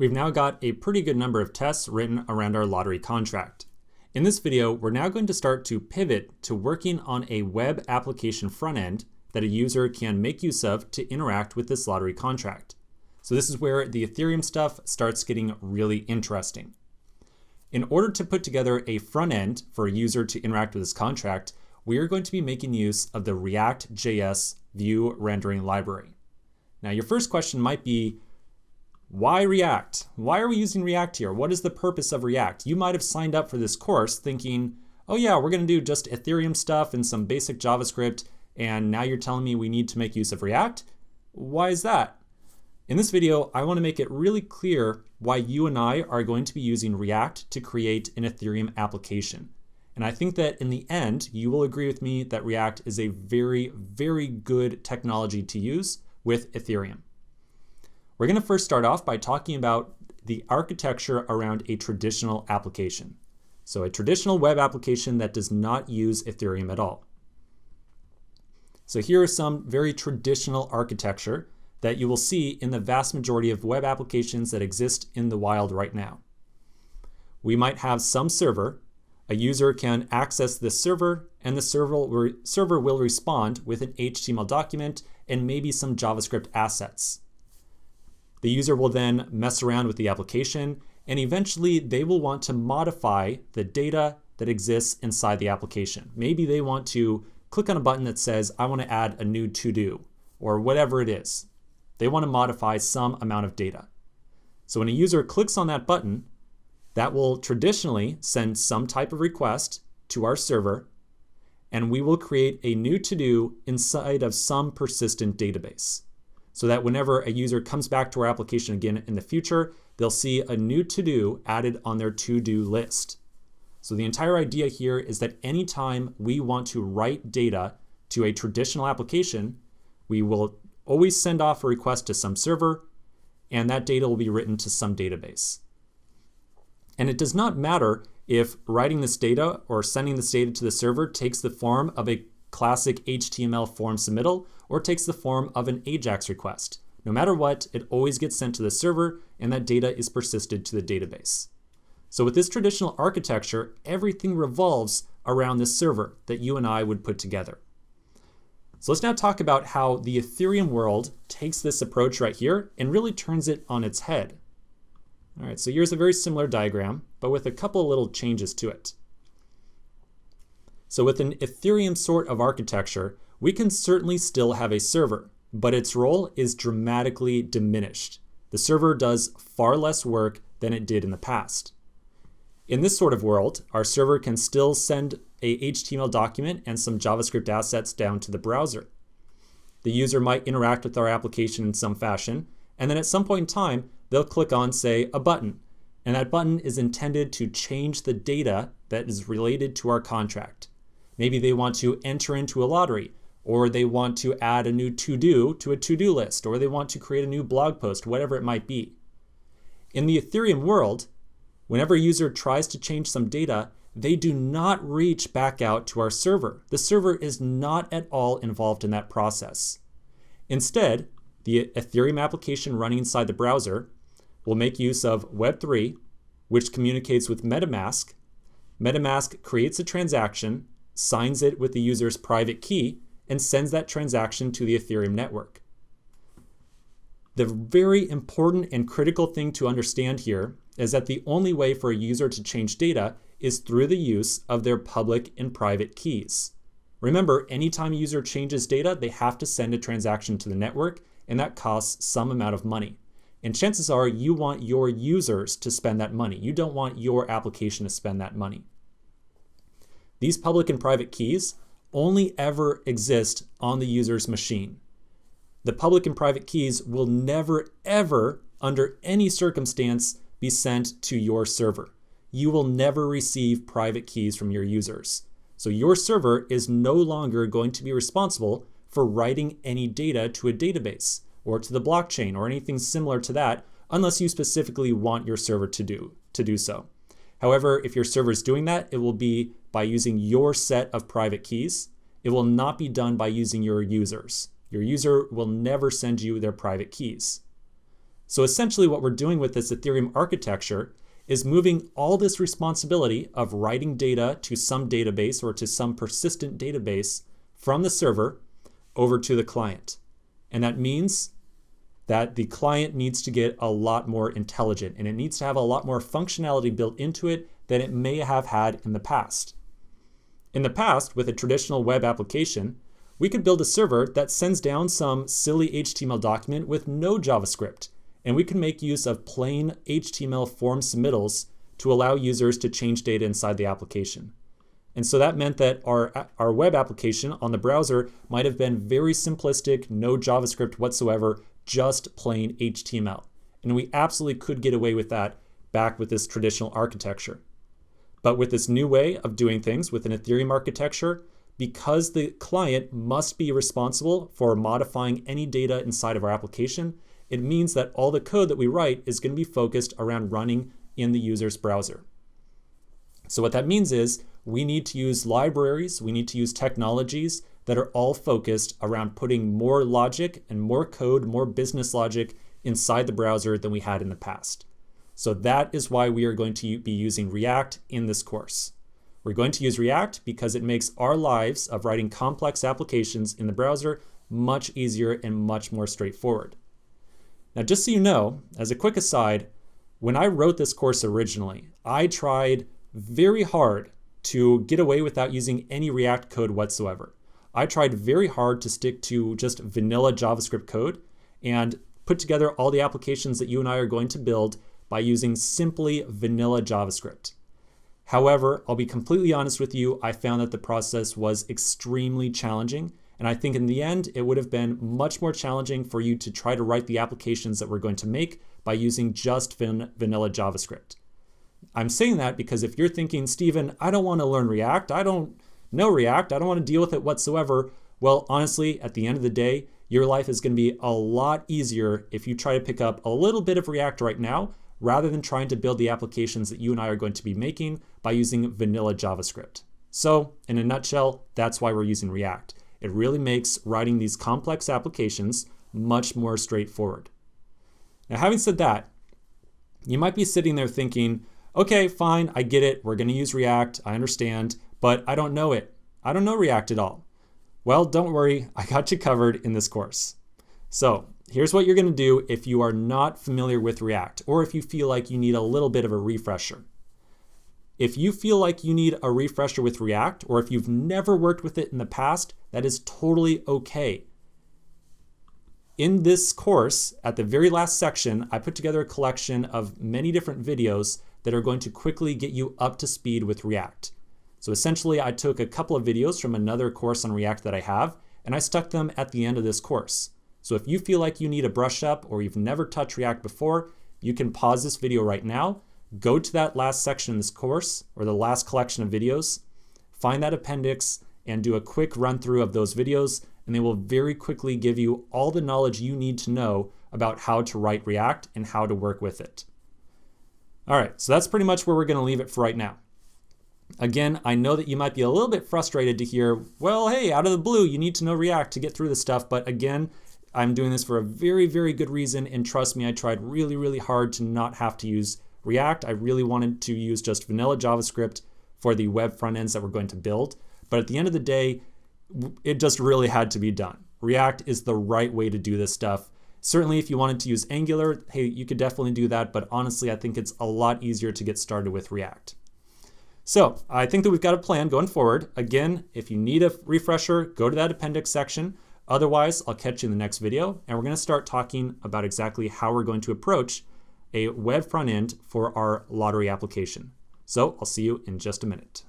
We've now got a pretty good number of tests written around our lottery contract. In this video, we're now going to start to pivot to working on a web application front end that a user can make use of to interact with this lottery contract. So this is where the Ethereum stuff starts getting really interesting. In order to put together a front end for a user to interact with this contract, we are going to be making use of the React.js view rendering library. Now your first question might be, why React? Why are we using React here? What is the purpose of React? You might have signed up for this course thinking, oh yeah, we're gonna do just Ethereum stuff and some basic JavaScript, and now you're telling me we need to make use of React? Why is that? In this video, I want to make it really clear why you and I are going to be using React to create an Ethereum application. And I think that in the end, you will agree with me that React is a very, very good technology to use with Ethereum. We're going to first start off by talking about the architecture around a traditional application. So a traditional web application that does not use Ethereum at all. So here is some very traditional architecture that you will see in the vast majority of web applications that exist in the wild right now. We might have some server. A user can access this server, and the server will respond with an HTML document and maybe some JavaScript assets. The user will then mess around with the application, and eventually they will want to modify the data that exists inside the application. Maybe they want to click on a button that says, I want to add a new to-do, or whatever it is. They want to modify some amount of data. So when a user clicks on that button, that will traditionally send some type of request to our server, and we will create a new to-do inside of some persistent database. So that whenever a user comes back to our application again in the future, they'll see a new to-do added on their to-do list. So the entire idea here is that anytime we want to write data to a traditional application, we will always send off a request to some server, and that data will be written to some database. And it does not matter if writing this data or sending this data to the server takes the form of a classic HTML form submittal or takes the form of an AJAX request. No matter what, it always gets sent to the server, and that data is persisted to the database. So with this traditional architecture, everything revolves around this server that you and I would put together. So let's now talk about how the Ethereum world takes this approach right here and really turns it on its head. All right, so here's a very similar diagram, but with a couple little changes to it. So with an Ethereum sort of architecture, we can certainly still have a server, but its role is dramatically diminished. The server does far less work than it did in the past. In this sort of world, our server can still send a HTML document and some JavaScript assets down to the browser. The user might interact with our application in some fashion, and then at some point in time, they'll click on, say, a button. And that button is intended to change the data that is related to our contract. Maybe they want to enter into a lottery, or they want to add a new to-do to a to-do list, or they want to create a new blog post, whatever it might be. In the Ethereum world, whenever a user tries to change some data, they do not reach back out to our server. The server is not at all involved in that process. Instead, the Ethereum application running inside the browser will make use of Web3, which communicates with MetaMask. MetaMask creates a transaction, signs it with the user's private key, and sends that transaction to the Ethereum network. The very important and critical thing to understand here is that the only way for a user to change data is through the use of their public and private keys. Remember, anytime a user changes data, they have to send a transaction to the network, and that costs some amount of money. And chances are you want your users to spend that money. You don't want your application to spend that money. These public and private keys only ever exist on the user's machine. The public and private keys will never, ever, under any circumstance, be sent to your server. You will never receive private keys from your users. So your server is no longer going to be responsible for writing any data to a database or to the blockchain or anything similar to that, unless you specifically want your server to do so. However, if your server is doing that, it will be by using your set of private keys. It will not be done by using your users. Your user will never send you their private keys. So essentially what we're doing with this Ethereum architecture is moving all this responsibility of writing data to some database or to some persistent database from the server over to the client. And that means that the client needs to get a lot more intelligent, and it needs to have a lot more functionality built into it than it may have had in the past. In the past, with a traditional web application, we could build a server that sends down some silly HTML document with no JavaScript, and we can make use of plain HTML form submittals to allow users to change data inside the application. And so that meant that our web application on the browser might have been very simplistic, no JavaScript whatsoever, just plain HTML. And we absolutely could get away with that back with this traditional architecture. But with this new way of doing things with an Ethereum architecture, because the client must be responsible for modifying any data inside of our application, it means that all the code that we write is going to be focused around running in the user's browser. So what that means is we need to use libraries, we need to use technologies that are all focused around putting more logic and more code, more business logic inside the browser than we had in the past. So that is why we are going to be using React in this course. We're going to use React because it makes our lives of writing complex applications in the browser much easier and much more straightforward. Now, just so you know, as a quick aside, when I wrote this course originally, I tried very hard to get away without using any React code whatsoever. I tried very hard to stick to just vanilla JavaScript code and put together all the applications that you and I are going to build by using simply vanilla JavaScript. However, I'll be completely honest with you, I found that the process was extremely challenging, and I think in the end, it would have been much more challenging for you to try to write the applications that we're going to make by using just vanilla JavaScript. I'm saying that because if you're thinking, Steven, I don't want to learn React, I don't know React, I don't want to deal with it whatsoever, well, honestly, at the end of the day, your life is going to be a lot easier if you try to pick up a little bit of React right now, rather than trying to build the applications that you and I are going to be making by using vanilla JavaScript. So, in a nutshell, that's why we're using React. It really makes writing these complex applications much more straightforward. Now, having said that, you might be sitting there thinking, okay, fine, I get it, we're going to use React, I understand, but I don't know it. I don't know React at all. Well, don't worry, I got you covered in this course. So, here's what you're going to do if you are not familiar with React, or if you feel like you need a little bit of a refresher. If you feel like you need a refresher with React, or if you've never worked with it in the past, that is totally okay. In this course, at the very last section, I put together a collection of many different videos that are going to quickly get you up to speed with React. So essentially, I took a couple of videos from another course on React that I have, and I stuck them at the end of this course. So if you feel like you need a brush up or you've never touched React before, you can pause this video right now, go to that last section in this course or the last collection of videos, find that appendix and do a quick run through of those videos, and they will very quickly give you all the knowledge you need to know about how to write React and how to work with it. All right, so that's pretty much where we're going to leave it for right now. Again, I know that you might be a little bit frustrated to hear, well, hey, out of the blue, you need to know React to get through this stuff. But again, I'm doing this for a very, very good reason. And trust me, I tried really, really hard to not have to use React. I really wanted to use just vanilla JavaScript for the web front ends that we're going to build. But at the end of the day, it just really had to be done. React is the right way to do this stuff. Certainly, if you wanted to use Angular, hey, you could definitely do that. But honestly, I think it's a lot easier to get started with React. So I think that we've got a plan going forward. Again, if you need a refresher, go to that appendix section. Otherwise, I'll catch you in the next video, and we're going to start talking about exactly how we're going to approach a web front end for our lottery application. So I'll see you in just a minute.